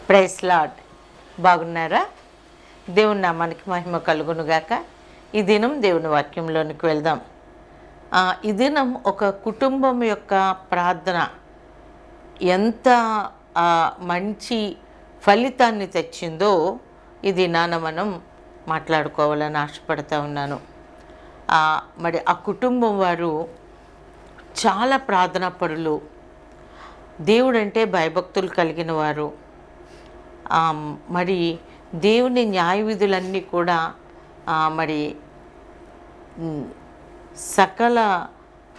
Price lord. బాగున్నారా? దేవుని నామానికి మహిమ కలుగునుగాక. ఈ దినం దేవుని వాక్యంలోనికి వెళ్దాం. ఈ దినం ఒక కుటుంబం యొక్క ప్రార్థన ఎంత మంచి ఫలితాన్ని తెచ్చిందో ఈ దినాన మనం మాట్లాడుకోవాలని ఆశపడతా ఉన్నాను. మరి ఆ కుటుంబం వారు చాలా ప్రార్థనా పరులు, దేవుడంటే భయభక్తులు కలిగిన వారు. మరి దేవుని న్యాయ విధులన్నీ కూడా మరి సకల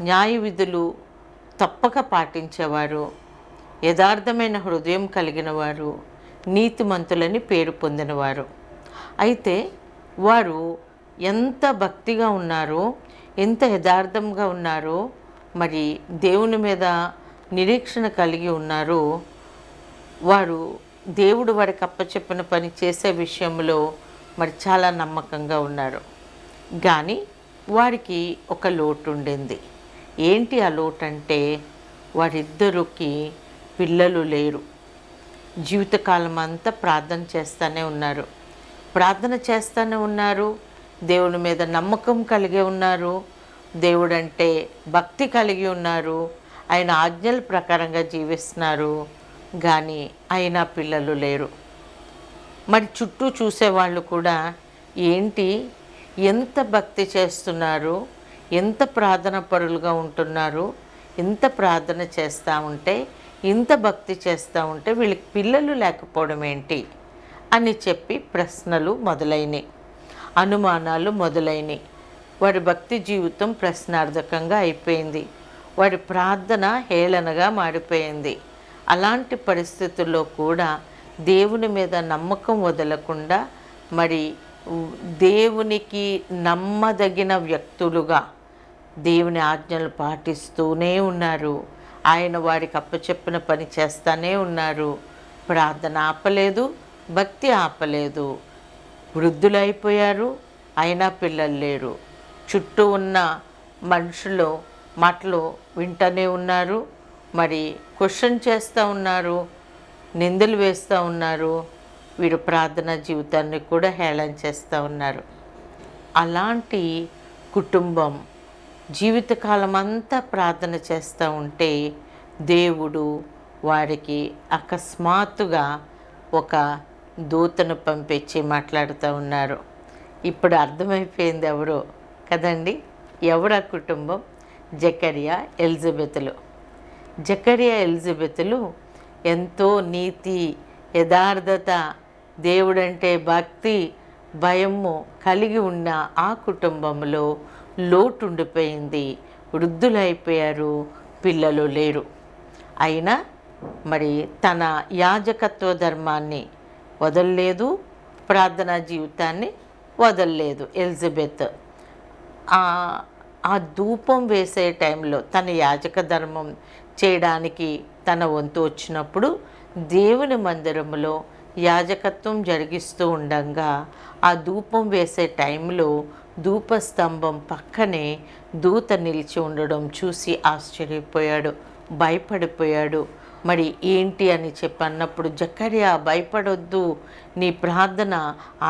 న్యాయ విధులు తప్పక పాటించేవారు, యథార్థమైన హృదయం కలిగిన వారు, నీతిమంతులని పేరు పొందినవారు. అయితే వారు ఎంత భక్తిగా ఉన్నారో, ఎంత యథార్థంగా ఉన్నారో, మరి దేవుని మీద నిరీక్షణ కలిగి ఉన్నారో, వారు దేవుడు వారికి అప్పచెప్పిన పని చేసే విషయంలో మరి చాలా నమ్మకంగా ఉన్నారు. కానీ వారికి ఒక లోటు ఉండింది. ఏంటి ఆ లోటు అంటే, వారిద్దరికి పిల్లలు లేరు. జీవితకాలం అంతా ప్రార్థన చేస్తూనే ఉన్నారు, దేవుని మీద నమ్మకం కలిగి ఉన్నారు, దేవుడంటే భక్తి కలిగి ఉన్నారు, ఆయన ఆజ్ఞల ప్రకారంగా జీవిస్తున్నారు. కానీ అయినా పిల్లలు లేరు. మరి చుట్టూ చూసేవాళ్ళు కూడా ఏంటి, ఎంత భక్తి చేస్తున్నారు, ఎంత ప్రార్థన పరులుగా ఉంటున్నారు, ఎంత ప్రార్థన చేస్తూ ఉంటే, ఇంత భక్తి చేస్తూ ఉంటే వీళ్ళకి పిల్లలు లేకపోవడం ఏంటి అని చెప్పి ప్రశ్నలు మొదలైనవి, అనుమానాలు మొదలైనవి. వారి భక్తి జీవితం ప్రశ్నార్థకంగా అయిపోయింది. వారి ప్రార్థన హేళనగా మారిపోయింది. అలాంటి పరిస్థితుల్లో కూడా దేవుని మీద నమ్మకం వదలకుండా మరి దేవునికి నమ్మదగిన వ్యక్తులుగా దేవుని ఆజ్ఞలు పాటిస్తూనే ఉన్నారు. ఆయన వారికి అప్పచెప్పిన పని చేస్తూనే ఉన్నారు. ప్రార్థన ఆపలేదు, భక్తి ఆపలేదు. వృద్ధులైపోయారు, అయినా పిల్లలు లేరు. చుట్టూ ఉన్న మనుషులు మాటలు వింటూనే ఉన్నారు, మరి క్వశ్చన్ చేస్తూ ఉన్నారు, నిందలు వేస్తూ ఉన్నారు. వీరు ప్రార్థనా జీవితాన్ని కూడా హేళన చేస్తూ ఉన్నారు. అలాంటి కుటుంబం జీవితకాలం అంతా ప్రార్థన చేస్తూ ఉంటే దేవుడు వారికి అకస్మాత్తుగా ఒక దూతను పంపించి మాట్లాడుతూ ఉన్నారు. ఇప్పుడు అర్థమైపోయింది ఎవరో కదండి. ఎవరు ఆ కుటుంబం? జకరియా ఎలిజబెతులు. జకరియా ఎలిజబెతులు ఎంతో నీతి, యథార్థత, దేవుడంటే భక్తి, భయము కలిగి ఉన్న ఆ కుటుంబంలో లోటు ఉండిపోయింది. వృద్ధులైపోయారు, పిల్లలు లేరు. అయినా మరి తన యాజకత్వ ధర్మాన్ని వదలలేదు, ప్రార్థనా జీవితాన్ని వదలలేదు ఎలిజబెత్. ఆ ధూపం వేసే టైంలో తన యాజక ధర్మం చేయడానికి తన వంతు వచ్చినప్పుడు దేవుని మందిరంలో యాజకత్వం జరిగిస్తూ ఉండగా ఆ ధూపం వేసే టైంలో ధూపస్తంభం పక్కనే దూత నిలిచి ఉండడం చూసి ఆశ్చర్యపోయాడు, భయపడిపోయాడు. మరి ఏంటి అని చెప్పి అన్నప్పుడు, జకరియా భయపడొద్దు, నీ ప్రార్థన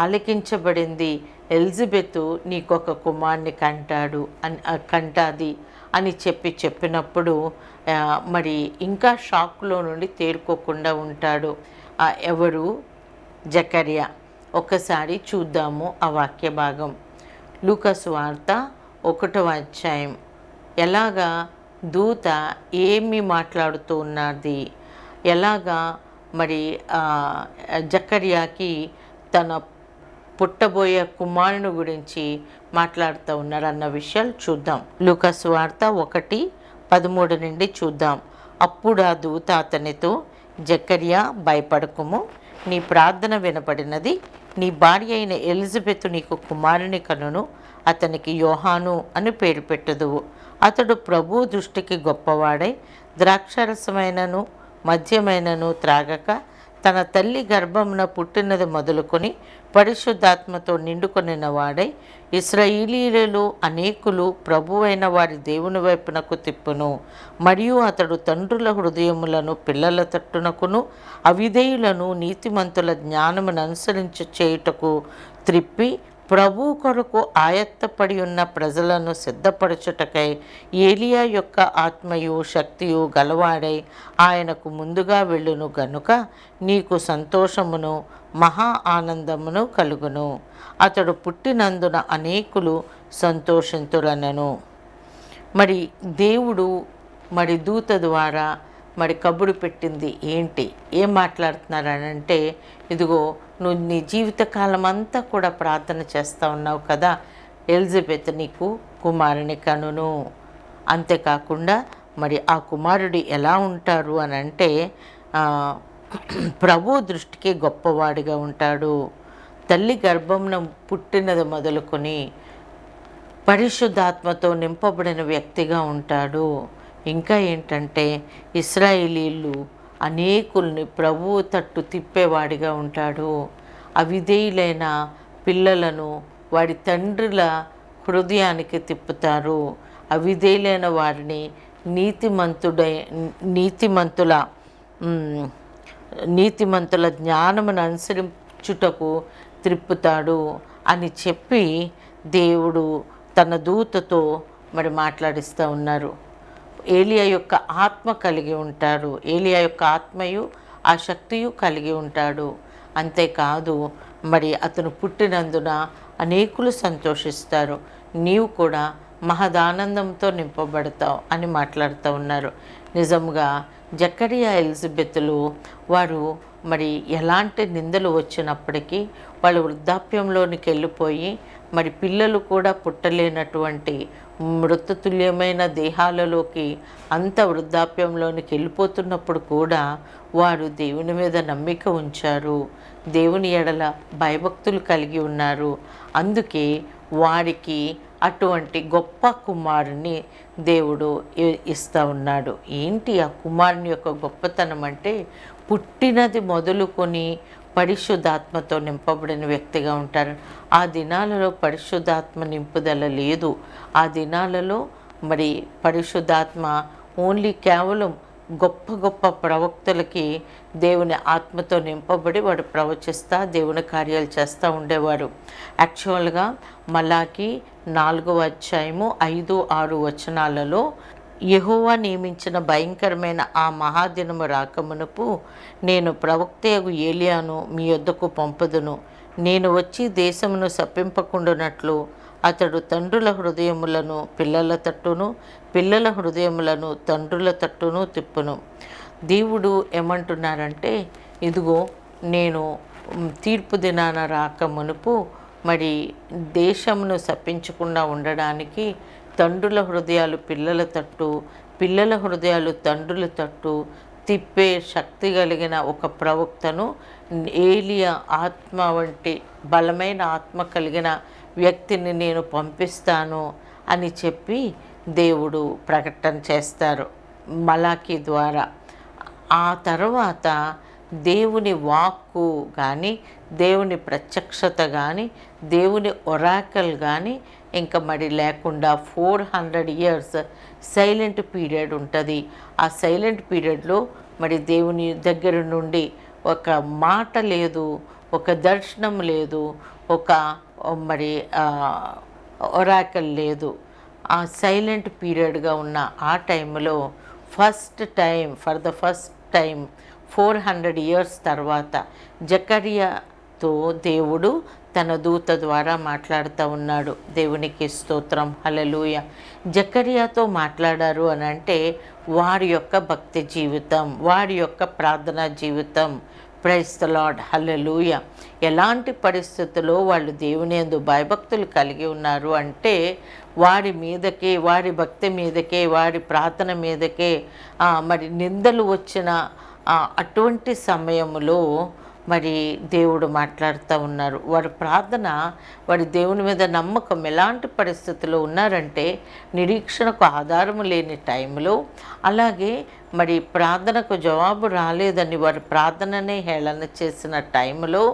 ఆలకించబడింది, ఎలిజబెత్ నీకొక కుమారుని కంటాది అని చెప్పినప్పుడు మరి ఇంకా షాక్లో నుండి తేరుకోకుండా ఉంటాడు. ఎవరు? జకరియా. ఒకసారి చూద్దాము ఆ వాక్య భాగం. లూకా సువార్త 1వ అధ్యాయం. ఎలాగా దూత ఏమి మాట్లాడుతూ ఉన్నది, ఎలాగా మరి జకర్యాకి తన పుట్టబోయే కుమారుని గురించి మాట్లాడుతూ ఉన్నారన్న విషయాలు చూద్దాం. లూకా సువార్త 1:13 నుండి చూద్దాం. అప్పుడు ఆ దూత అతనితో, జకర్యా భయపడకుము, నీ ప్రార్థన వినబడినది, నీ భార్య అయిన ఎలిజబెత్ నీకు కుమారుని కనును, అతనికి యోహాను అని పేరు పెట్టుదువు. అతడు ప్రభు దృష్టికి గొప్పవాడై ద్రాక్షరసమైనను మద్యమైనను త్రాగక తన తల్లి గర్భమున పుట్టినది మొదలుకొని పరిశుద్ధాత్మతో నిండుకొనిన వాడై ఇశ్రాయేలీయులలో అనేకులు ప్రభువైన వారి దేవుని వైపునకు తిప్పును. మరియు అతడు తండ్రుల హృదయములను పిల్లల తట్టునకును అవిధేయులను నీతిమంతుల జ్ఞానమును అనుసరించి చేయుటకు త్రిప్పి ప్రభు కొరకు ఆయత్తపడి ఉన్న ప్రజలను సిద్ధపరచుటకై ఏలియా యొక్క ఆత్మయు శక్తియు గలవాడై ఆయనకు ముందుగా వెళ్ళును గనుక నీకు సంతోషమును మహా ఆనందమును కలుగును. అతడు పుట్టినందున అనేకులు సంతోషింతురనెను. మరి దేవుడు దూత ద్వారా కబురు పెట్టింది ఏంటి, ఏం మాట్లాడుతున్నారనంటే, ఇదిగో నువ్వు నీ జీవితకాలం అంతా కూడా ప్రార్థన చేస్తూ ఉన్నావు కదా, ఎలిజబెత్ నీకు కుమారుని కనును. అంతేకాకుండా ఆ కుమారుడు ఎలా ఉంటారు అని అంటే ప్రభు దృష్టికి గొప్పవాడిగా ఉంటాడు. తల్లి గర్భమున పుట్టినది మొదలుకొని పరిశుద్ధాత్మతో నింపబడిన వ్యక్తిగా ఉంటాడు. ఇంకా ఏంటంటే ఇశ్రాయేలీయులు అనేకుల్ని ప్రభువు తట్టు తిప్పేవాడిగా ఉంటాడు. అవిధేయులైన పిల్లలను వాడి తండ్రుల హృదయానికి తిప్పుతారు. అవిధేయులైన వారిని నీతిమంతుల జ్ఞానమును అనుసరించుటకు త్రిప్పుతాడు అని చెప్పి దేవుడు తన దూతతో మాట్లాడిస్తూ ఉన్నారు. ఏలియా యొక్క ఆత్మ కలిగి ఉంటాడు. ఏలియా యొక్క ఆత్మయు ఆ శక్తియు కలిగి ఉంటాడు. అంతేకాదు అతను పుట్టినందున అనేకులు సంతోషిస్తారు. నీవు కూడా మహదానందంతో నింపబడతావు అని మాట్లాడుతూ ఉన్నారు. నిజంగా జకరియా ఎలిజబెత్లు వారు ఎలాంటి నిందలు వచ్చినప్పటికీ వాళ్ళు వృద్ధాప్యంలోనికి వెళ్ళిపోయి పిల్లలు కూడా పుట్టలేనటువంటి మృతతుల్యమైన దేహాలలోకి అంత వృద్ధాప్యంలోనికి వెళ్ళిపోతున్నప్పుడు కూడా వారు దేవుని మీద నమ్మిక ఉంచారు. దేవుని ఎడల భయభక్తులు కలిగి ఉన్నారు. అందుకే వారికి అటువంటి గొప్ప కుమారుని దేవుడు ఇస్తూ ఉన్నాడు. ఏంటి ఆ కుమారుని యొక్క గొప్పతనం అంటే, పుట్టినది మొదలుకొని పరిశుద్ధాత్మతో నింపబడిన వ్యక్తిగా ఉంటారు. ఆ దినాలలో పరిశుద్ధాత్మ నింపుదల లేదు. ఆ దినాలలో పరిశుద్ధాత్మ కేవలం గొప్ప గొప్ప ప్రవక్తలకి దేవుని ఆత్మతో నింపబడి వాడు ప్రవచిస్తా దేవుని కార్యాలు చేస్తూ ఉండేవారు. యాక్చువల్గా మలాకి 4వ అధ్యాయము 5, 6 వచనాలలో యెహోవా నియమించిన భయంకరమైన ఆ మహాదినము రాకమునుపు నేను ప్రవక్తయగు ఏలియాను మీ యొద్దకు పంపుదును. నేను వచ్చి దేశమును శపింపకుండునట్లు అతడు తండ్రుల హృదయములను పిల్లల తట్టును పిల్లల హృదయములను తండ్రుల తట్టును తిప్పును. దేవుడు ఏమంటున్నారంటే, ఇదిగో నేను తీర్పు దినాన రాక మునుపు దేశమును శపించకుండా ఉండడానికి తండ్రుల హృదయాలు పిల్లల తట్టు పిల్లల హృదయాలు తండ్రుల తట్టు తిప్పే శక్తి కలిగిన ఒక ప్రవక్తను, ఏలియా ఆత్మ వంటి బలమైన ఆత్మ కలిగిన వ్యక్తిని నేను పంపిస్తాను అని చెప్పి దేవుడు ప్రకటన చేస్తారు మలాకి ద్వారా. ఆ తర్వాత దేవుని వాక్కు కానీ దేవుని ప్రత్యక్షత కానీ దేవుని ఒరాకల్ కానీ ఇంకా లేకుండా 400 years సైలెంట్ పీరియడ్ ఉంటుంది. ఆ సైలెంట్ పీరియడ్లో దేవుని దగ్గర నుండి ఒక మాట లేదు, ఒక దర్శనం లేదు, ఒక ఒరాకల్ లేదు. ఆ సైలెంట్ పీరియడ్గా ఉన్న ఆ టైంలో for the first time 400 years తర్వాత జకర్యాతో దేవుడు తన దూత ద్వారా మాట్లాడుతూ ఉన్నాడు. దేవునికి స్తోత్రం, హల్లెలూయ. జకర్యాతో మాట్లాడారు అని అంటే వారి యొక్క భక్తి జీవితం, వారి యొక్క ప్రార్థనా జీవితం. ప్రైజ్ ద లార్డ్, హల్లెలూయ. ఎలాంటి పరిస్థితుల్లో వాళ్ళు దేవుని యందు భయభక్తులు కలిగి ఉన్నారు అంటే వారి మీదకే, వారి భక్తి మీదకే, వారి ప్రార్థన మీదకే నిందలు వచ్చిన అటువంటి సమయంలో మరి దేవుడు మాట్లాడుతూ ఉన్నారు. వారి ప్రార్థన, వారి దేవుని మీద నమ్మకం ఎలాంటి పరిస్థితుల్లో ఉన్నారంటే, నిరీక్షణకు ఆధారము లేని టైంలో, అలాగే మరి ప్రార్థనకు జవాబు రాలేదని వారి ప్రార్థననే హేళన చేసిన టైంలో,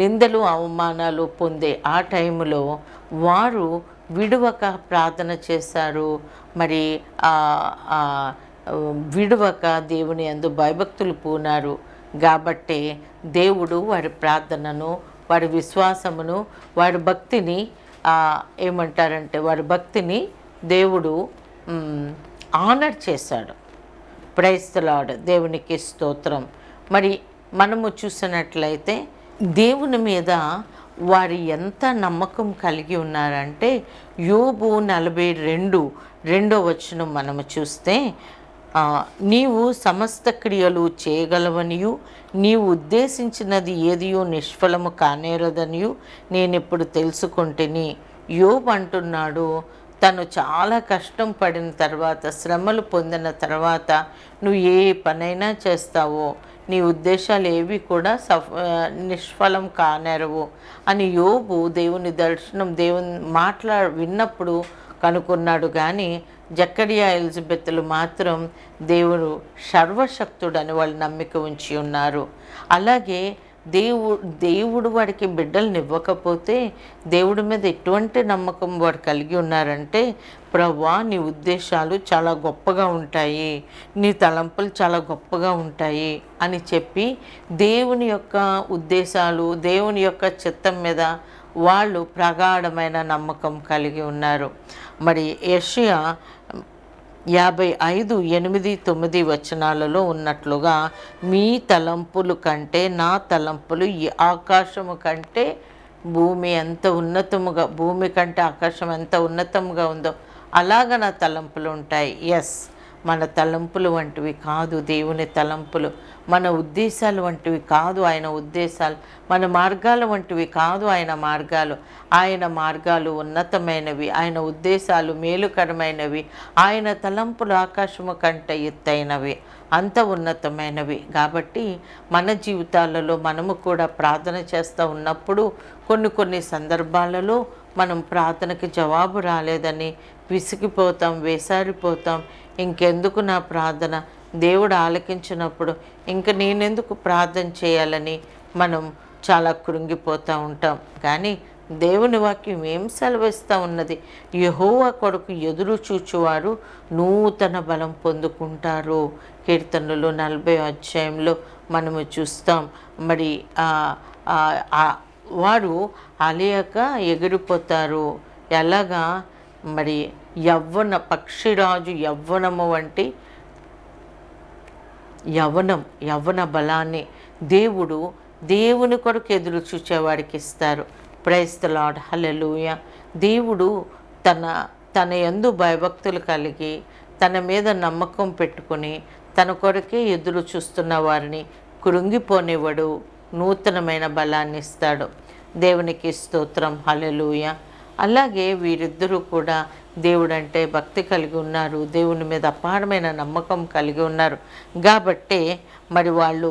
నిందలు అవమానాలు పొందే ఆ టైంలో వారు విడువక ప్రార్థన చేశారు. మరి విడువక దేవుని యందు భయభక్తులు పూనారు. కాబట్టే దేవుడు వారి ప్రార్థనను, వారి విశ్వాసమును, వారి భక్తిని ఏమంటారంటే వారి భక్తిని దేవుడు ఆనర్ చేశాడు. ప్రైజ్ ది లార్డ్, దేవునికి స్తోత్రం. మరి మనము చూసినట్లయితే దేవుని మీద వారు ఎంత నమ్మకం కలిగి ఉన్నారంటే, యోబు 42:2 మనము చూస్తే, నీవు సమస్త క్రియలు చేయగలవనియు, నీవు ఉద్దేశించినది ఏదియో నిష్ఫలము కానేరదనియు నేనెప్పుడు తెలుసుకుంటేని. యోబు అంటున్నాడు, తను చాలా కష్టం పడిన తర్వాత, శ్రమలు పొందిన తర్వాత నువ్వు ఏ పనైనా చేస్తావో, నీ ఉద్దేశాలు ఏవి కూడా నిష్ఫలం కానేరవు అని యోబు దేవుని దర్శనం, దేవుని విన్నప్పుడు కనుక్కున్నాడు. కానీ జకరియా, ఎలిజబెత్లు మాత్రం దేవుడు సర్వశక్తుడని వాళ్ళు నమ్మిక ఉంచి ఉన్నారు. అలాగే దేవుడు వాడికి బిడ్డలను ఇవ్వకపోతే దేవుడి మీద ఎటువంటి నమ్మకం వాడు కలిగి ఉన్నారంటే, ప్రభువా నీ ఉద్దేశాలు చాలా గొప్పగా ఉంటాయి, నీ తలంపులు చాలా గొప్పగా ఉంటాయి అని చెప్పి దేవుని యొక్క ఉద్దేశాలు, దేవుని యొక్క చిత్తం మీద వాళ్ళు ప్రగాఢమైన నమ్మకం కలిగి ఉన్నారు. మరి యెషయా 55:8-9 ఉన్నట్లుగా, మీ తలంపులు కంటే నా తలంపులు ఈ ఆకాశము కంటే భూమి ఎంత ఉన్నతముగా, భూమి కంటే ఆకాశం ఎంత ఉన్నతముగా ఉందో అలాగ నా తలంపులు ఉంటాయి. ఎస్, మన తలంపులు వంటివి కాదు దేవుని తలంపులు, మన ఉద్దేశాలు వంటివి కాదు ఆయన ఉద్దేశాలు, మన మార్గాల వంటివి కాదు ఆయన మార్గాలు. ఆయన మార్గాలు ఉన్నతమైనవి, ఆయన ఉద్దేశాలు మేలుకరమైనవి, ఆయన తలంపులు ఆకాశము కంటే ఎత్తైనవి, అంత ఉన్నతమైనవి. కాబట్టి మన జీవితాలలో మనము కూడా ప్రార్థన చేస్తూ ఉన్నప్పుడు కొన్ని సందర్భాలలో మనం ప్రార్థనకి జవాబు రాలేదని విసిగిపోతాం, వేసారిపోతాం. ఇంకెందుకు నా ప్రార్థన, దేవుడు ఆలకించినప్పుడు ఇంక నేనెందుకు ప్రార్థన చేయాలని మనం చాలా కృంగిపోతూ ఉంటాం. కానీ దేవుని వాక్యం ఏం సెలవిస్తూ ఉన్నది, యెహోవా కొరకు ఎదురు చూచువారు నూతన బలం పొందుకుంటారు. కీర్తనలు 40 మనము చూస్తాం. మరి వారు అలియక ఎగిరిపోతారు. ఎలాగా, మరి పక్షిరాజు యవ్వనము వంటి యవ్వన బలాన్ని దేవుని కొరకు ఎదురు చూచేవాడికి ఇస్తారు. ప్రైజ్ ది లార్డ్, హల్లెలూయా. దేవుడు తన యందు భయభక్తులు కలిగి తన మీద నమ్మకం పెట్టుకుని తన కొరకే ఎదురు చూస్తున్న వారిని కృంగిపోనివ్వడు, నూతనమైన బలాన్ని ఇస్తాడు. దేవునికి స్తోత్రం, హల్లెలూయా. అలాగే వీరిద్దరూ కూడా దేవుడంటే భక్తి కలిగి ఉన్నారు, దేవుని మీద అపారమైన నమ్మకం కలిగి ఉన్నారు. కాబట్టే మరి వాళ్ళు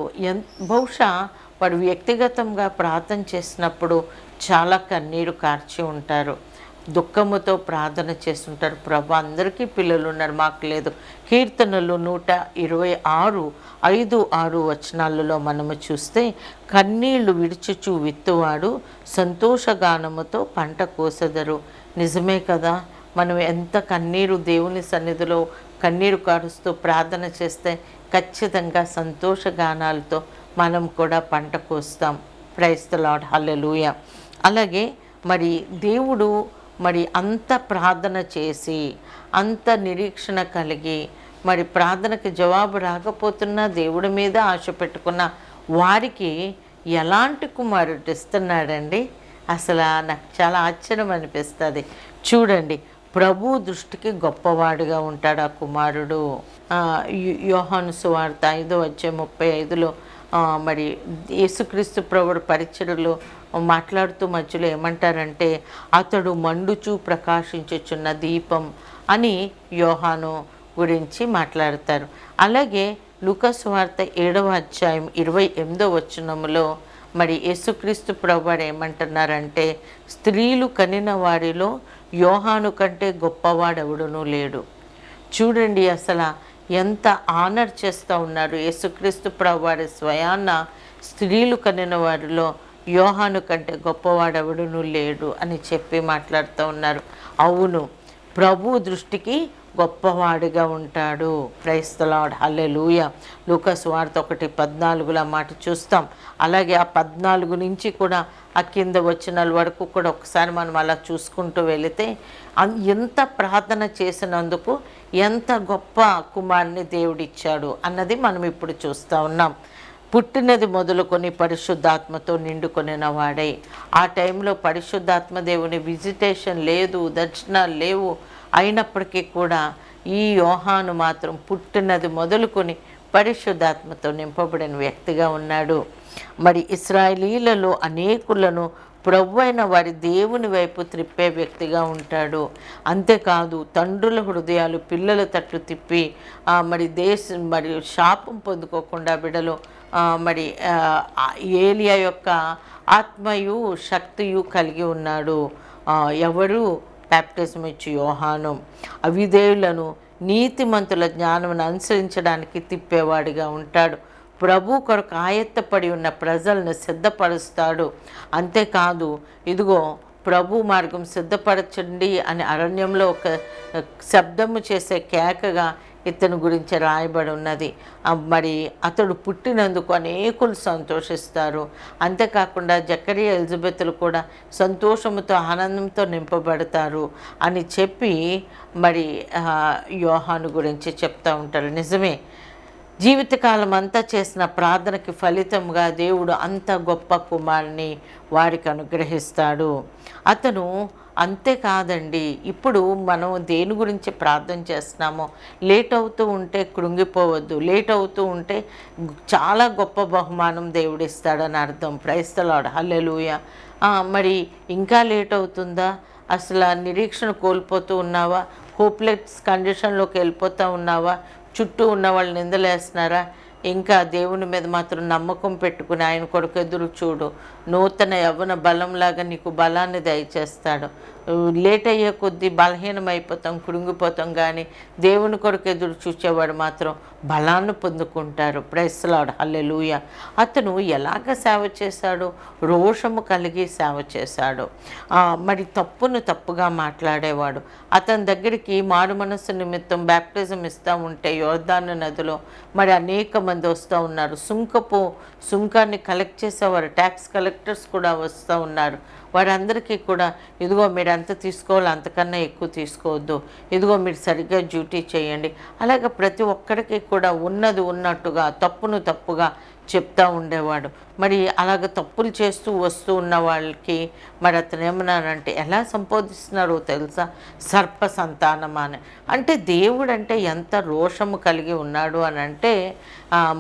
బహుశా వారు వ్యక్తిగతంగా ప్రార్థన చేసినప్పుడు చాలా కన్నీరు కార్చి ఉంటారు, దుఃఖముతో ప్రార్థన చేస్తుంటారు. ప్రభు, అందరికీ పిల్లలు ఉన్నారు, మాకు లేదు. కీర్తనలు 126:5-6 మనము చూస్తే, కన్నీళ్లు విడిచుచు విత్తువాడు సంతోషగానముతో పంట కోసెదరు. నిజమే కదా, మనం ఎంత కన్నీరు దేవుని సన్నిధిలో కన్నీరు కారుస్తూ ప్రార్థన చేస్తే ఖచ్చితంగా సంతోషగానాలతో మనం కూడా పంట కోస్తాం. ప్రైజ్ ది లార్డ్, హల్లెలూయా. అలాగే మరి దేవుడు మరి అంత ప్రార్థన చేసి అంత నిరీక్షణ కలిగి మరి ప్రార్థనకి జవాబు రాకపోతున్నా దేవుడి మీద ఆశ పెట్టుకున్న వారికి ఎలాంటి కుమారుడు ఇస్తున్నాడండి. అసలు నాకు చాలా ఆశ్చర్యం అనిపిస్తుంది. చూడండి, ప్రభు దృష్టికి గొప్పవాడుగా ఉంటాడు ఆ కుమారుడు. యోహాను సువార్త 5:35 మరి యేసుక్రీస్తు ప్రభువు పరిచర్యలో మాట్లాడుతూ మధ్యలో ఏమంటారంటే, అతడు మండుచూ ప్రకాశించుచున్న దీపం అని యోహాను గురించి మాట్లాడతారు. అలాగే లూకా సువార్త 7:28 మరి యేసుక్రీస్తు ప్రభువారు ఏమంటున్నారంటే, స్త్రీలు కనిన వారిలో యోహాను కంటే గొప్పవాడెవడునూ లేడు. చూడండి అసలు ఎంత ఆనర్ చేస్తూ ఉన్నారు. యేసుక్రీస్తు ప్రభువారి స్వయాన స్త్రీలు కనిన వారిలో యోహాను కంటే గొప్పవాడెవడునూ లేడు అని చెప్పి మాట్లాడుతూ ఉన్నారు. అవును, ప్రభు దృష్టికి గొప్పవాడిగా ఉంటాడు. ప్రైజ్ ది లార్డ్, హల్లెలూయా. లూకాసు వార్త 1:14 మాట చూస్తాం. అలాగే ఆ 14 నుంచి కూడా ఆ కింద వచనాల వరకు కూడా ఒకసారి మనం అలా చూసుకుంటూ వెళితే ఎంత ప్రార్థన చేసినందుకు ఎంత గొప్ప కుమారుని దేవుడిచ్చాడు అన్నది మనం ఇప్పుడు చూస్తూ ఉన్నాం. పుట్టినది మొదలుకొని పరిశుద్ధాత్మతో నిండుకొనిన వాడై, ఆ టైంలో పరిశుద్ధాత్మ దేవుని విజిటేషన్ లేదు, దర్శనాలు లేవు. అయినప్పటికీ కూడా ఈ యోహాను మాత్రం పుట్టినది మొదలుకొని పరిశుద్ధాత్మతో నింపబడిన వ్యక్తిగా ఉన్నాడు. మరి ఇశ్రాయేలీలలో అనేకులను ప్రభువైన వారి దేవుని వైపు త్రిప్పే వ్యక్తిగా ఉంటాడు. అంతేకాదు తండ్రుల హృదయాలు పిల్లల తట్టు తిప్పి మరి శాపం పొందుకోకుండా బిడలు మరి ఏలియా యొక్క ఆత్మయు శక్తియు కలిగి ఉన్నాడు. ఎవరు? బాప్టిజం ఇచ్చి యోహాను. అవిధేయులను నీతిమంతుల జ్ఞానమును అనుసరించడానికి తిప్పేవాడిగా ఉంటాడు. ప్రభు కొరకు ఆయత్తపడి ఉన్న ప్రజలను సిద్ధపరుస్తాడు. అంతేకాదు ఇదిగో ప్రభు మార్గం సిద్ధపరచండి అని అరణ్యంలో ఒక శబ్దము చేసే కేకగా ఇతని గురించి రాయబడి ఉన్నది. మరి అతడు పుట్టినందుకు అనేకులు సంతోషిస్తారు. అంతేకాకుండా జకరియా ఎలిజబెత్లు కూడా సంతోషముతో ఆనందంతో నింపబడతారు అని చెప్పి మరి యోహాను గురించి చెప్తూ ఉంటారు. నిజమే, జీవితకాలం అంతా చేసిన ప్రార్థనకి ఫలితంగా దేవుడు అంత గొప్ప కుమారుని వారికి అనుగ్రహిస్తాడు. అతను అంతేకాదండి, ఇప్పుడు మనం దేని గురించి ప్రార్థన చేస్తున్నామో లేట్ అవుతూ ఉంటే కృంగిపోవద్దు. లేట్ అవుతూ ఉంటే చాలా గొప్ప బహుమానం దేవుడిస్తాడని అర్థం. ప్రైజ్ ది లార్డ్, హల్లెలూయా. మరి ఇంకా లేట్ అవుతుందా? అసలు నిరీక్షణ కోల్పోతూ ఉన్నావా? హోప్లెస్ కండిషన్లోకి వెళ్ళిపోతూ ఉన్నావా? చుట్టూ ఉన్న వాళ్ళు నిందలేస్తున్నారా? ఇంకా దేవుని మీద మాత్రం నమ్మకం పెట్టుకుని ఆయన కొరకు ఎదురు చూడు. నూతన యవ్వన బలంలాగా నీకు బలాన్ని దయచేస్తాడు. లేట్ అయ్యే కొద్దీ బలహీనమైపోతాం, కృంగిపోతాం. కానీ దేవుని కొరకు ఎదురు చూసేవాడు మాత్రం బలాన్ని పొందుకుంటారు. ప్రైజ్ ది లార్డ్, హల్లెలూయా. అతను ఎలాగ సేవ చేశాడు? రోషము కలిగి సేవ చేశాడు. మరి తప్పును తప్పుగా మాట్లాడేవాడు. అతని దగ్గరికి మారు మనస్సు నిమిత్తం బ్యాప్టిజం ఇస్తూ ఉంటే యోర్దాను నదిలో మరి అనేక మంది వస్తూ ఉన్నారు. సుంకాన్ని కలెక్ట్ చేసేవారు, ట్యాక్స్ కలెక్టర్స్ కూడా వస్తూ ఉన్నారు. వారందరికీ కూడా ఇదిగో మీరు ఎంత తీసుకోవాలి, అంతకన్నా ఎక్కువ తీసుకోవద్దు, ఇదిగో మీరు సరిగ్గా డ్యూటీ చేయండి, అలాగే ప్రతి ఒక్కరికి కూడా ఉన్నది ఉన్నట్టుగా తప్పును తప్పుగా చెప్తూ ఉండేవాడు. మరి అలాగ తప్పులు చేస్తూ వస్తూ ఉన్న వాళ్ళకి మరి అతను ఏమన్నానంటే ఎలా సంబోధిస్తున్నారో తెలుసా? సర్ప సంతానమా అని. అంటే దేవుడు అంటే ఎంత రోషము కలిగి ఉన్నాడు అని అంటే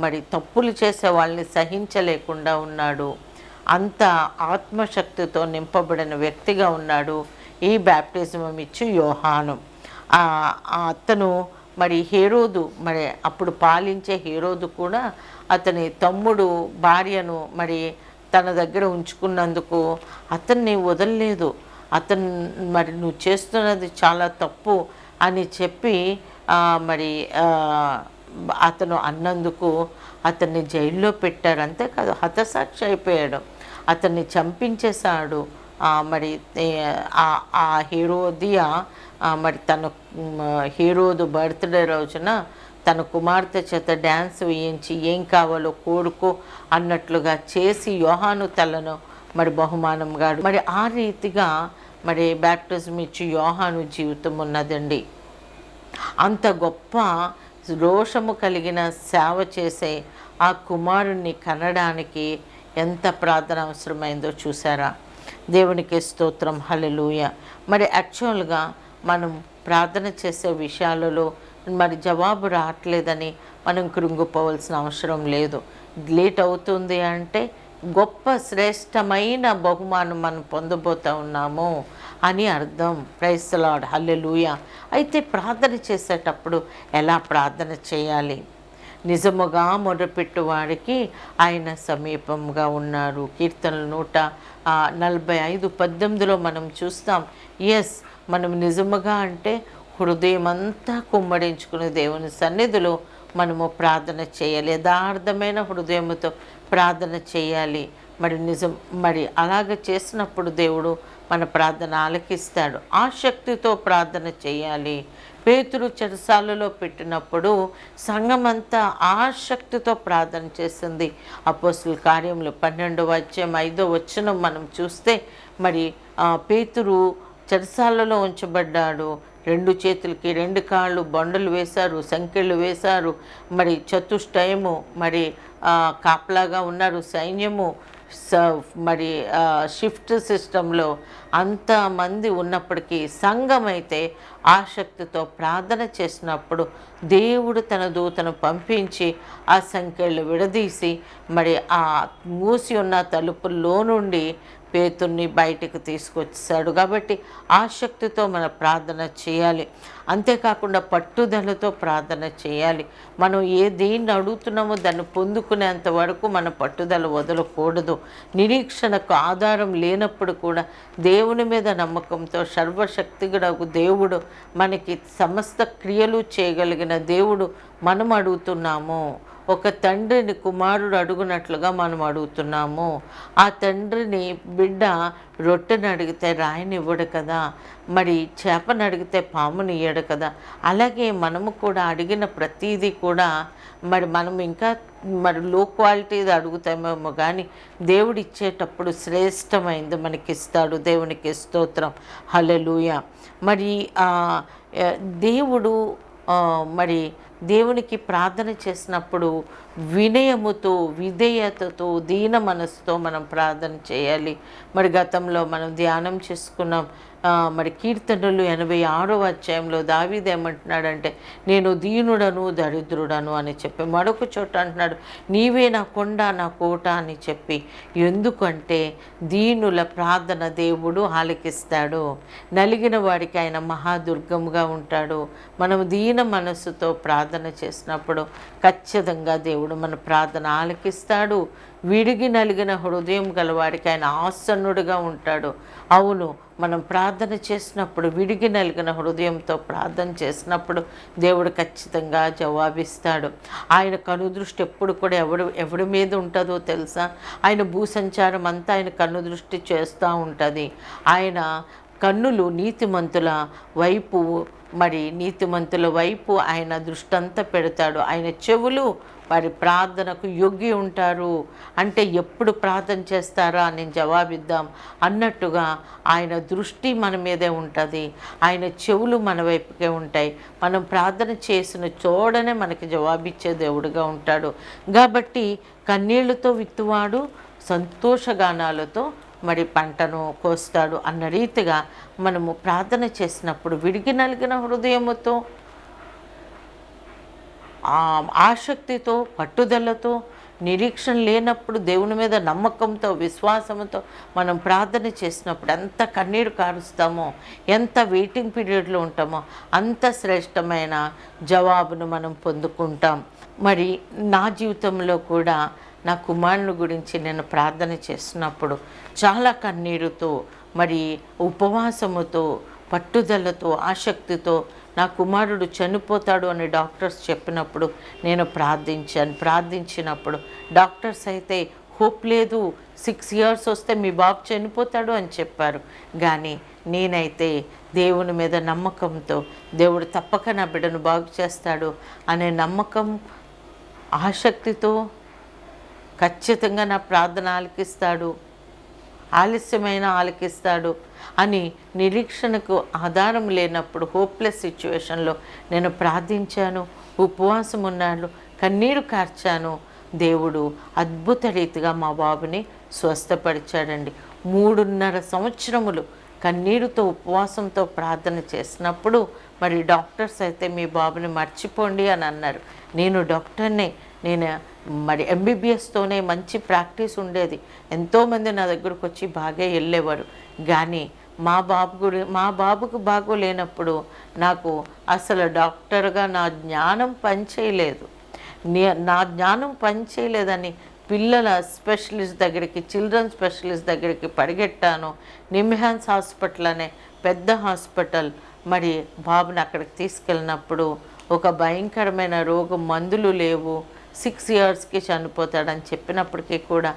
మరి తప్పులు చేసే వాళ్ళని సహించలేకుండా ఉన్నాడు. అంత ఆత్మశక్తితో నింపబడిన వ్యక్తిగా ఉన్నాడు ఈ బాప్టిజం ఇచ్చి యోహాను. అతను మరి హేరోదు, మరి అప్పుడు పాలించే హేరోదు కూడా అతని తమ్ముడు భార్యను మరి తన దగ్గర ఉంచుకున్నందుకు అతన్ని వదలలేదు. అతను మరి నువ్వు చేస్తున్నది చాలా తప్పు అని చెప్పి మరి అతను అన్నందుకు అతన్ని జైల్లో పెట్టారు. అంతేకాదు హతసాక్షి అయిపోయాడు, అతన్ని చంపించేశాడు. మరి ఆ హేరోదియా మరి తన హేరోదు బర్త్డే రోజున తన కుమార్తె చేత డ్యాన్స్ వేయించి ఏం కావాలో కోరుకో అన్నట్లుగా చేసి యోహాను తలను మరి బహుమానంగా మరి ఆ రీతిగా మరి బాప్టిజం ఇచ్చి యోహాను జీవితం ఉన్నదండి. అంత గొప్ప రోషము కలిగిన సేవ చేసే ఆ కుమారుణ్ణి కనడానికి ఎంత ప్రార్థన అవసరమైందో చూసారా? దేవునికి స్తోత్రం, హల్లెలూయా. మరి యాక్చువల్గా మనం ప్రార్థన చేసే విషయాలలో మరి జవాబు రావట్లేదని మనం కృంగిపోవాల్సిన అవసరం లేదు. లేట్ అవుతుంది అంటే గొప్ప శ్రేష్టమైన బహుమానం మనం పొందబోతూ ఉన్నాము అని అర్థం. ప్రైజ్ ది లార్డ్, హల్లెలూయా. అయితే ప్రార్థన చేసేటప్పుడు ఎలా ప్రార్థన చేయాలి? నిజముగా మొరపెట్టు వారికి ఆయన సమీపంగా ఉన్నారు. కీర్తనలు 145:18 మనం చూస్తాం. ఎస్, మనం నిజముగా అంటే హృదయం అంతా కుమ్మడించుకుని దేవుని సన్నిధిలో మనము ప్రార్థన చేయాలి. యథార్థమైన హృదయముతో ప్రార్థన చేయాలి. మరి అలాగ చేసినప్పుడు దేవుడు మన ప్రార్థన ఆలకిస్తాడు. ఆసక్తితో ప్రార్థన చేయాలి. పేతురు చెరసాలలో పెట్టినప్పుడు సంఘమంతా ఆసక్తితో ప్రార్థన చేసింది. అపోస్తుల కార్యములు 12:5 మనం చూస్తే పేతురు చెరసాలలో ఉంచబడ్డాడు. 2 చేతులకి 2 కాళ్ళు బండలు వేశారు, సంకెళ్ళు వేశారు. చతుష్టయము కాపలాగా ఉన్నారు సైన్యము. షిఫ్ట్ సిస్టంలో అంతమంది ఉన్నప్పటికీ సంఘం అయితే ఆసక్తితో ప్రార్థన చేసినప్పుడు దేవుడు తన దూతను పంపించి ఆ సంఖ్యలు విడదీసి ఆ మూసి ఉన్న తలుపుల్లో నుండి పేతుర్ని బయటికి తీసుకొచ్చాడు. కాబట్టి ఆసక్తితో మన ప్రార్థన చేయాలి. అంతేకాకుండా పట్టుదలతో ప్రార్థన చేయాలి. మనం దేన్ని అడుగుతున్నామో దాన్ని పొందుకునేంత వరకు మన పట్టుదల వదలకూడదు. నిరీక్షణకు ఆధారం లేనప్పుడు కూడా దేవుని మీద నమ్మకంతో సర్వశక్తిగలకు దేవుడు, మనకి సమస్త క్రియలు చేయగలిగిన దేవుడు మనం అడుగుతున్నాము. ఒక తండ్రిని కుమారుడు అడుగునట్లుగా మనం అడుగుతున్నాము. ఆ తండ్రిని బిడ్డ రొట్టెని అడిగితే రాయిని ఇవ్వడు కదా, చేపను అడిగితే పాముని ఇయ్యడు కదా. అలాగే మనము కూడా అడిగిన ప్రతీది కూడా మనం ఇంకా లో క్వాలిటీది అడుగుతామేమో కానీ దేవుడు ఇచ్చేటప్పుడు శ్రేష్టమైంది మనకిస్తాడు. దేవునికి స్తోత్రం, హల్లెలూయా. దేవుడు దేవునికి ప్రార్థన చేసినప్పుడు వినయముతో, విధేయతతో, దీన మనసుతో మనం ప్రార్థన చేయాలి. గతంలో మనం ధ్యానం చేసుకున్నాం. కీర్తనలు 86 దావీదు ఏమంటున్నాడంటే, నేను దీనుడను దరిద్రుడను అని చెప్పి, మరొక చోట అంటున్నాడు, నీవే నా కొండ నా కోట అని చెప్పి. ఎందుకంటే దీనుల ప్రార్థన దేవుడు ఆలకిస్తాడు. నలిగిన వాడికి ఆయన మహాదుర్గముగా ఉంటాడు. మనం దీన మనసుతో ప్రార్థన చేసినప్పుడు ఖచ్చితంగా దేవుడు మన ప్రార్థన ఆలకిస్తాడు. విడిగి నలిగిన హృదయం గలవాడికి ఆయన ఆసన్నుడిగా ఉంటాడు. అవును, మనం ప్రార్థన చేసినప్పుడు విడిగి నలిగిన హృదయంతో ప్రార్థన చేసినప్పుడు దేవుడు ఖచ్చితంగా జవాబిస్తాడు. ఆయన కనుదృష్టి ఎప్పుడు కూడా ఎవడి మీద ఉంటుందో తెలుసా? ఆయన భూసంచారం అంతా ఆయన కనుదృష్టి చేస్తూ ఉంటుంది. ఆయన కన్నులు నీతిమంతుల వైపు నీతిమంతుల వైపు ఆయన దృష్టి అంతా పెడతాడు. ఆయన చెవులు వారి ప్రార్థనకు యొగ్గి ఉంటారు. అంటే ఎప్పుడు ప్రార్థన చేస్తారా నేను జవాబిద్దాం అన్నట్టుగా ఆయన దృష్టి మన మీదే ఉంటుంది. ఆయన చెవులు మన వైపుకే ఉంటాయి. మనం ప్రార్థన చేసిన చోడనే మనకి జవాబిచ్చే దేవుడుగా ఉంటాడు. కాబట్టి కన్నీళ్లతో విత్తువాడు సంతోషగానాలతో పంటను కోస్తాడు అన్న రీతిగా మనము ప్రార్థన చేసినప్పుడు విడిగి నలిగిన హృదయముతో, ఆసక్తితో, పట్టుదలతో, నిరీక్షణ లేనప్పుడు దేవుని మీద నమ్మకంతో, విశ్వాసంతో మనం ప్రార్థన చేసినప్పుడు ఎంత కన్నీరు కారుస్తామో, ఎంత వెయిటింగ్ పీరియడ్లో ఉంటామో అంత శ్రేష్టమైన జవాబును మనం పొందుకుంటాం. నా జీవితంలో కూడా నా కుమారుని గురించి నేను ప్రార్థన చేసినప్పుడు చాలా కన్నీరుతో, ఉపవాసముతో, పట్టుదలతో, ఆసక్తితో నా కుమారుడు చనిపోతాడు అని డాక్టర్స్ చెప్పినప్పుడు నేను ప్రార్థించినప్పుడు డాక్టర్స్ అయితే హోప్ లేదు, 6 years వస్తే మీ బాబు చనిపోతాడు అని చెప్పారు. కానీ నేనైతే దేవుని మీద నమ్మకంతో, దేవుడు తప్పక నా బిడ్డను బాగు చేస్తాడు అనే నమ్మకం, ఆసక్తితో ఖచ్చితంగా నా ప్రార్థన ఆలకిస్తాడు, ఆలస్యమైన ఆలకిస్తాడు అని నిరీక్షణకు ఆధారం లేనప్పుడు, హోప్లెస్ సిచ్యువేషన్లో నేను ప్రార్థించాను, ఉపవాసం ఉన్నాను, కన్నీరు కార్చాను. దేవుడు అద్భుత రీతిగా మా బాబుని స్వస్థపరిచాడండి. 3.5 సంవత్సరములు కన్నీరుతో, ఉపవాసంతో ప్రార్థన చేసినప్పుడు డాక్టర్స్ అయితే మీ బాబుని మర్చిపోండి అని అన్నారు. నేను డాక్టర్నే, నేను ఎంబీబీఎస్తోనే మంచి ప్రాక్టీస్ ఉండేది. ఎంతోమంది నా దగ్గరకు వచ్చి బాగా వెళ్ళేవారు. కానీ మా బాబుకు బాగోలేనప్పుడు నాకు అసలు డాక్టర్గా నా జ్ఞానం పనిచేయలేదు. నా జ్ఞానం పనిచేయలేదని పిల్లల స్పెషలిస్ట్ దగ్గరికి, చిల్డ్రన్ స్పెషలిస్ట్ దగ్గరికి పరిగెట్టాను. నిమ్హాన్స్ హాస్పిటల్ అనే పెద్ద హాస్పిటల్, మరి బాబుని అక్కడికి తీసుకెళ్ళినప్పుడు ఒక భయంకరమైన రోగం, మందులు లేవు, 6 yearsకి చనిపోతాడని చెప్పినప్పటికీ కూడా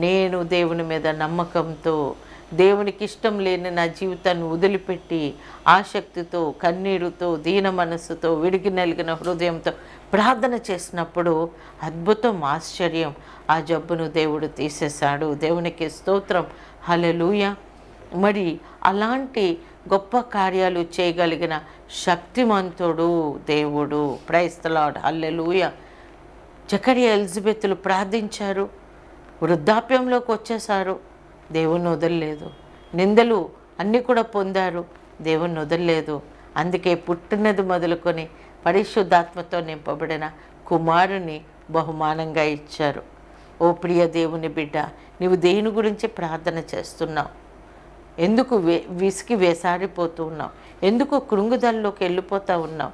నేను దేవుని మీద నమ్మకంతో, దేవునికి ఇష్టం లేని నా జీవితాన్ని వదిలిపెట్టి ఆసక్తితో, కన్నీరుతో, దీన మనస్సుతో, విడిగి నలిగిన హృదయంతో ప్రార్థన చేసినప్పుడు అద్భుతం, ఆశ్చర్యం, ఆ జబ్బును దేవుడు తీసేశాడు. దేవునికి స్తోత్రం, హల్లెలూయా. మరి అలాంటి గొప్ప కార్యాలు చేయగలిగిన శక్తిమంతుడు దేవుడు. ప్రైజ్ ది లార్డ్, హల్లెలూయా. జకరియా ఎలిజబెతులు ప్రార్థించారు, వృద్ధాప్యంలోకి వచ్చేసారు, దేవుణ్ణి వదలలేదు. నిందలు అన్నీ కూడా పొందారు, దేవుణ్ణి వదలలేదు. అందుకే పుట్టినది మొదలుకొని పరిశుద్ధాత్మతో నింపబడిన కుమారుని బహుమానంగా ఇచ్చారు. ఓ ప్రియ దేవుని బిడ్డ, నీవు దేని గురించి ప్రార్థన చేస్తున్నావు? ఎందుకు విసికి వేసారిపోతూ ఉన్నావు? ఎందుకు కృంగుదల్లోకి వెళ్ళిపోతూ ఉన్నావు?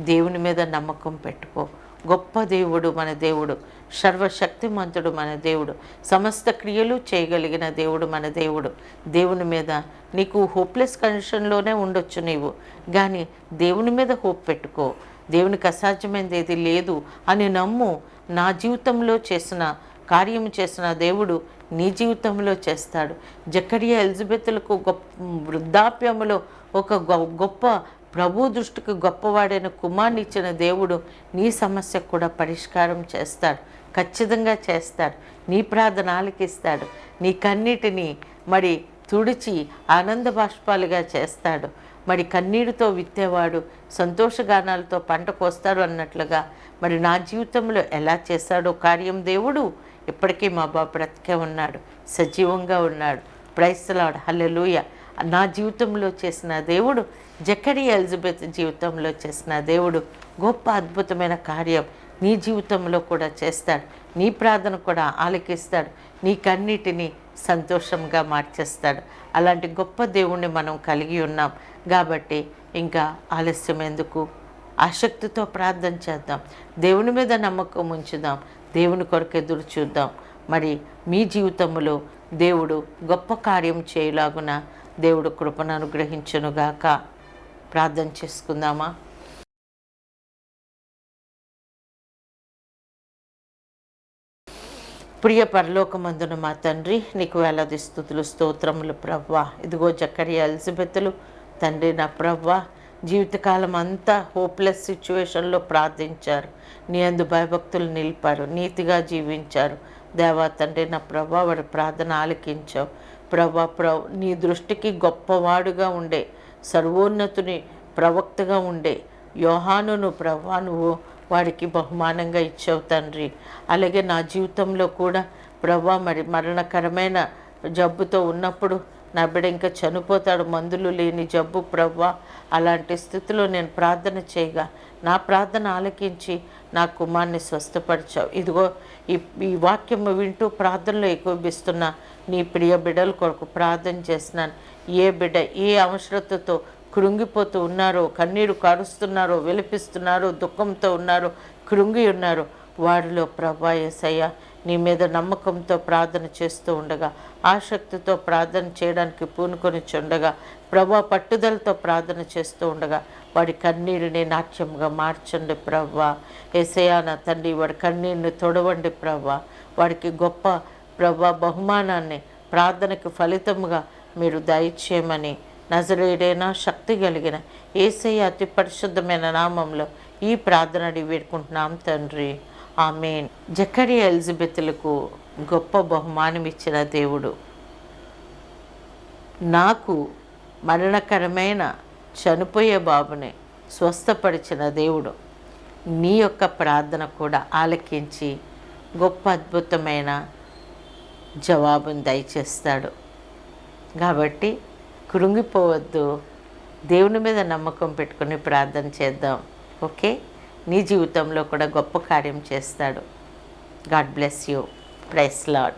దేవుని మీద నమ్మకం పెట్టుకో. గొప్ప దేవుడు మన దేవుడు, సర్వశక్తిమంతుడు మన దేవుడు, సమస్త క్రియలు చేయగలిగిన దేవుడు మన దేవుడు. దేవుని మీద నీకు హోప్లెస్ కండిషన్లోనే ఉండొచ్చు నీవు, కానీ దేవుని మీద హోప్ పెట్టుకో. దేవునికి అసాధ్యమైనది ఏది లేదు అని నమ్ము. నా జీవితంలో చేసిన కార్యం చేసిన దేవుడు నీ జీవితంలో చేస్తాడు. జకరియా ఎలిజబెతులకు వృద్ధాప్యములో ఒక గొప్ప ప్రభు దృష్టికి గొప్పవాడైన కుమారుని ఇచ్చిన దేవుడు నీ సమస్యకు కూడా పరిష్కారం చేస్తాడు, ఖచ్చితంగా చేస్తాడు. నీ ప్రార్థన ఆలకిస్తాడు, నీ కన్నీటిని మరి తుడిచి ఆనంద బాష్పాలుగా చేస్తాడు. మరి కన్నీరుతో విత్తేవాడు సంతోషగానాలతో పంట కోస్తాడు అన్నట్లుగా మరి నా జీవితంలో ఎలా చేశాడో కార్యం దేవుడు ఇప్పటికీ మా బాబు బ్రతికే ఉన్నాడు, సజీవంగా ఉన్నాడు. ప్రైజ్ ది లార్డ్, హల్లెలూయా. నా జీవితంలో చేసిన దేవుడు, జకరియా ఎలిజబెత్ జీవితంలో చేసిన దేవుడు గొప్ప అద్భుతమైన కార్యం నీ జీవితంలో కూడా చేస్తాడు. నీ ప్రార్థన కూడా ఆలకిస్తాడు, నీ కన్నీటిని సంతోషంగా మార్చేస్తాడు. అలాంటి గొప్ప దేవుణ్ణి మనం కలిగి ఉన్నాం కాబట్టి ఇంకా ఆలస్యం ఎందుకు? ఆసక్తితో ప్రార్థన చేద్దాం, దేవుని మీద నమ్మకం ఉంచుదాం, దేవుని కొరకు ఎదురు చూద్దాం. మరి మీ జీవితంలో దేవుడు గొప్ప కార్యం చేయలాగున దేవుడు కృపను అనుగ్రహించునుగాక. ప్రార్థన చేసుకుందామా? ప్రియ పరలోకమందున మా తండ్రి, నీకు వేలాది స్తుతులు స్తోత్రములు ప్రభువా. ఇదిగో జకరియా ఎలిజబెతులు తండ్రి నా ప్రభువా జీవితకాలం అంతా హోప్లెస్ సిచ్యువేషన్లో ప్రార్థించారు, నీ అందు భయభక్తులు నిలిపారు, నీతిగా జీవించారు. దేవా తండ్రి నా ప్రభా వారి ప్రార్థన ఆలకించావు ప్రభా. నీ దృష్టికి గొప్పవాడుగా ఉండే సర్వోన్నతుని ప్రవక్తగా ఉండే యోహానును ప్రభా నువ్వు వాడికి బహుమానంగా ఇచ్చావు తండ్రి. అలాగే నా జీవితంలో కూడా ప్రభా మరి మరణకరమైన జబ్బుతో ఉన్నప్పుడు నా బిడ్డ ఇంకా చనిపోతాడు, మందులు లేని జబ్బు ప్రభా. అలాంటి స్థితిలో నేను ప్రార్థన చేయగా నా ప్రార్థన ఆలకించి నా కుమార్ని స్వస్థపరిచావు. ఇదిగో ఈ వాక్యం వింటూ ప్రార్థనలో ఏకోపిస్తున్న నీ ప్రియ బిడ్డల కొరకు ప్రార్థన చేస్తున్నాను. ఏ బిడ్డ ఏ అవసరతతో కృంగిపోతూ ఉన్నారో, కన్నీరు కారుస్తున్నారో, విలపిస్తున్నారో, దుఃఖంతో ఉన్నారో, కృంగి ఉన్నారో వారిలో ప్రభా యేసయ్య నీ మీద నమ్మకంతో ప్రార్థన చేస్తూ ఉండగా, ఆసక్తితో ప్రార్థన చేయడానికి పూనుకొని చుండగా, ప్రభా పట్టుదలతో ప్రార్థన చేస్తూ ఉండగా వాడి కన్నీరుని నాట్యంగా మార్చండి ప్రభా. యేసయ్య నా తండ్రి వాడి కన్నీరుని తొడవండి ప్రభా. వాడికి గొప్ప ప్రభా బహుమానాన్ని ప్రార్థనకు ఫలితముగా మీరు దయచేయమని నజరేయుడైన శక్తి కలిగిన యేసయ్య అతి పరిశుద్ధమైన నామంలో ఈ ప్రార్థన అడిగి వేడుకుంటున్నాం తండ్రి, ఆమేన్. జకరియా ఎలిజబెతులకు గొప్ప బహుమానం ఇచ్చిన దేవుడు, నాకు మరణకరమైన చనిపోయే బాబుని స్వస్థపరిచిన దేవుడు నీ యొక్క ప్రార్థన కూడా ఆలకించి గొప్ప అద్భుతమైన జవాబును దయచేస్తాడు. కాబట్టి కృంగిపోవద్దు, దేవుని మీద నమ్మకం పెట్టుకుని ప్రార్థన చేద్దాం. ఓకే, నీ జీవితంలో కూడా గొప్ప కార్యం చేస్తాడు. God bless you. Praise lord.